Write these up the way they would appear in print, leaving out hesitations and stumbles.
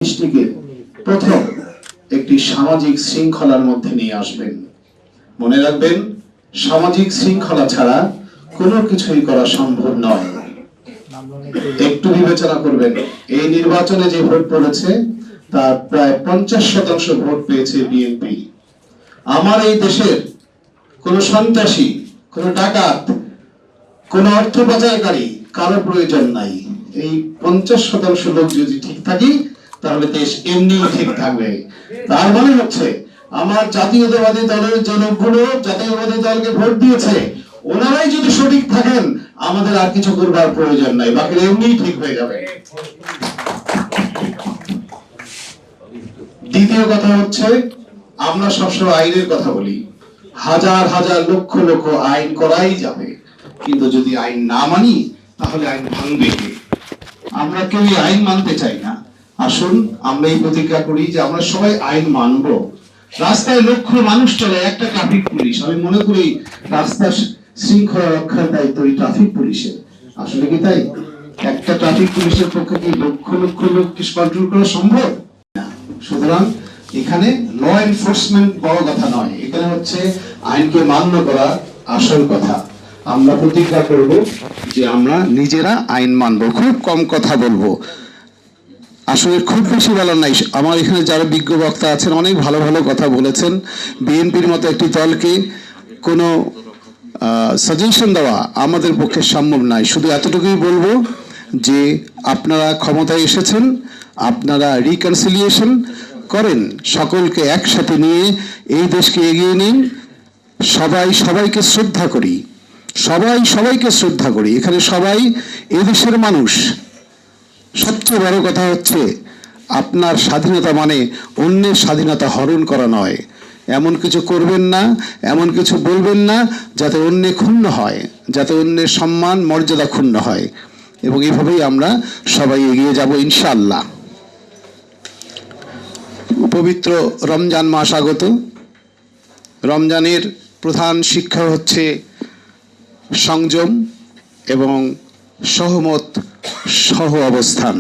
দেশটিকে প্রথম একটি সামাজিক শৃঙ্খলার মধ্যে নিয়ে আসবেন। মনে রাখবেন, সামাজিক শৃঙ্খলা ছাড়া কোনো কিছুই করা সম্ভব নয়। একটু বিবেচনা করবেন, এই নির্বাচনে যে ভোট পড়েছে তার প্রায় 50% ভোট পেয়েছে বিএনপি। আমার এই দেশের কোন সন্ত্রাসী, কোন ডাকাত, কোন অর্থ পাচারকারী কারো প্রয়োজন নাই। এই 50% লোক যদি ঠিক থাকি তাহলে দেশ এমনিই ঠিক থাকবে। তার মানে হচ্ছে আমার জাতীয়তাবাদী দলের যে লোকগুলো জাতীয়তাবাদী দলকে ভোট দিয়েছে ওনারাই যদি সঠিক থাকেন আমাদের আর কিছু করবার প্রয়োজন নাই, বাকি এমনিই ঠিক হয়ে যাবে। দ্বিতীয় কথা হচ্ছে, আমরা সবসময় আইনের কথা বলি, হাজার হাজার লক্ষ লক্ষ আইন করাই যাবে, কিন্তু যদি আইন না মানি তাহলে আইন ভাঙবে কে? আমরা কেউ আইন মানতে চাই না। আসুন আমরা এই প্রতিজ্ঞা করি যে আমরা সবাই আইন মানব। রাস্তায় লক্ষ মানুষ চলে, একটা ট্রাফিক পুলিশ, আমি মনে করি রাস্তার শৃঙ্খলা রক্ষার দায়িত্ব এই ট্রাফিক পুলিশের। আসলে কি তাই? একটা ট্রাফিক পুলিশের পক্ষে কি লক্ষ লক্ষ লোক কন্ট্রোল করা সম্ভব না? সুতরাং এখানে ল এনফোর্সমেন্ট বড় কথা নয়, এখানে হচ্ছে আইনকে মান্য করা আসল কথা। আমরা প্রতিজ্ঞা করব যে আমরা নিজেরা আইন মানব, খুব কম কথা বলবো। আসলে খুব বেশি বলার নাই। আমার এখানে যারা বিজ্ঞ বক্তা আছেন অনেক ভালো ভালো কথা বলেছেন। বিএনপির মতো একটি দলকে কোনো সাজেশন দেওয়া আমাদের পক্ষে সম্ভব নয়। শুধু এতটুকুই বলবো যে আপনারা ক্ষমতায় এসেছেন, আপনারা রিকনসিলিয়েশন করেন, সকলকে একসাথে নিয়ে এই দেশকে এগিয়ে নিন। সবাই সবাইকে শ্রদ্ধা করি, সবাই সবাইকে শ্রদ্ধা করি। এখানে সবাই এদেশের মানুষ। সবচেয়ে বড় কথা হচ্ছে আপনার স্বাধীনতা মানে অন্যের স্বাধীনতা হরণ করা নয়। এমন কিছু করবেন না, এমন কিছু বলবেন না যাতে অন্যে ক্ষুণ্ণ হয়, যাতে অন্যের সম্মান মর্যাদা ক্ষুণ্ণ হয়। এবং এইভাবেই আমরা সবাই এগিয়ে যাব ইনশাআল্লাহ। পবিত্র রমজান মাস আগত। রমজানের প্রধান শিক্ষা হচ্ছে সংযম এবং সহমত সহ অবস্থান।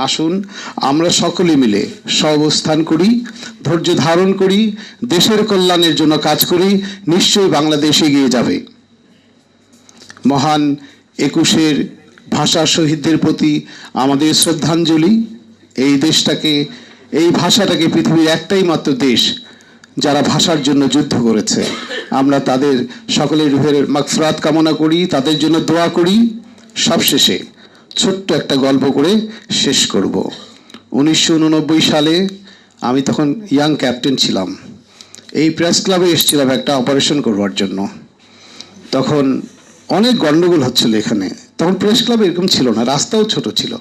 আসুন আমরা সকলে মিলে সহাবস্থান করি, ধৈর্য ধারণ করি, দেশের কল্যাণের জন্য কাজ করি। নিশ্চয়ই বাংলাদেশ এগিয়ে যাবে। মহান 21-এর ভাষা শহীদদের প্রতি আমাদের শ্রদ্ধাঞ্জলি। এই দেশটাকে, এই ভাষাটাকে পৃথিবীর একটাই মাত্র দেশ যারা ভাষার জন্য যুদ্ধ করেছে। আমরা তাদের সকলের রুহের মাগফিরাত কামনা করি, তাদের জন্য দোয়া করি। সবশেষে ছোট্ট একটা গল্প করে শেষ করব। 1989 সালে আমি তখন ইয়াং ক্যাপ্টেন ছিলাম। এই প্রেস ক্লাবে এসেছিলাম একটা অপারেশন করবার জন্য। তখন অনেক গণ্ডগোল হচ্ছিল এখানে। তখন প্রেস ক্লাব এরকম ছিল না, রাস্তাও ছোট ছিল।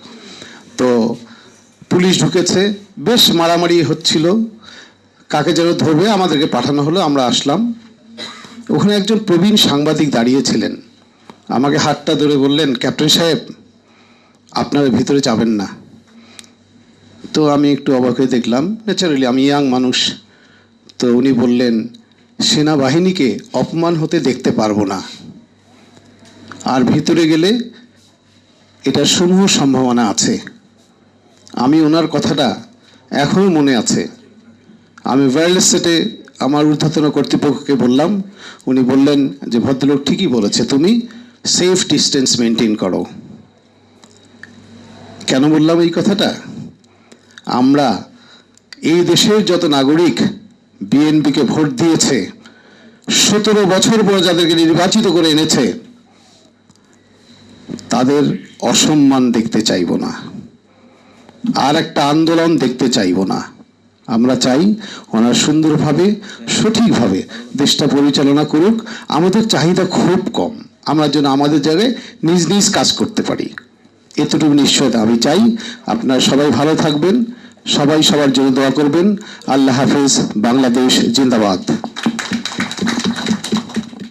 তো পুলিশ ঢুকেছে, বেশ মারামারি হচ্ছিল, কাকে যেন ধরবে, আমাদেরকে পাঠানো হলো। আমরা আসলাম, ওখানে একজন প্রবীণ সাংবাদিক দাঁড়িয়েছিলেন। আমাকে হাতটা ধরে বললেন, ক্যাপ্টেন সাহেব আপনারা ভিতরে যাবেন না। তো আমি একটু অবাক হয়ে দেখলাম, ন্যাচারালি আমি ইয়াং মানুষ। তো উনি বললেন, সেনাবাহিনীকে অপমান হতে দেখতে পারবো না, আর ভিতরে গেলে এটার সমূহ সম্ভাবনা আছে। আমি ওনার কথাটা এখনও মনে আছে। আমি ওয়্যারলেস সেটে আমার ঊর্ধ্বতন কর্তৃপক্ষকে বললাম, উনি বললেন যে ভদ্রলোক ঠিকই বলেছে, তুমি সেফ ডিস্টেন্স মেনটেন করো। কেন বললাম এই কথাটা? আমরা এই দেশের যত নাগরিক বিএনপিকে ভোট দিয়েছে, 17 বছর পর যাদেরকে নির্বাচিত করে এনেছে, তাদের অসম্মান দেখতে চাইব না, আর একটা আন্দোলন দেখতে চাইব না। আমরা চাই ওনারা সুন্দরভাবে সঠিকভাবে দেশটা পরিচালনা করুক। আমাদের চাহিদা খুব কম, আমরা যেন আমাদের জায়গায় নিজ নিজ কাজ করতে পারি, এতটুকু নিশ্চয়তা আমি চাই। আপনারা সবাই ভালো থাকবেন, সবাই সবার জন্য দোয়া করবেন। আল্লাহ হাফেজ। বাংলাদেশ জিন্দাবাদ।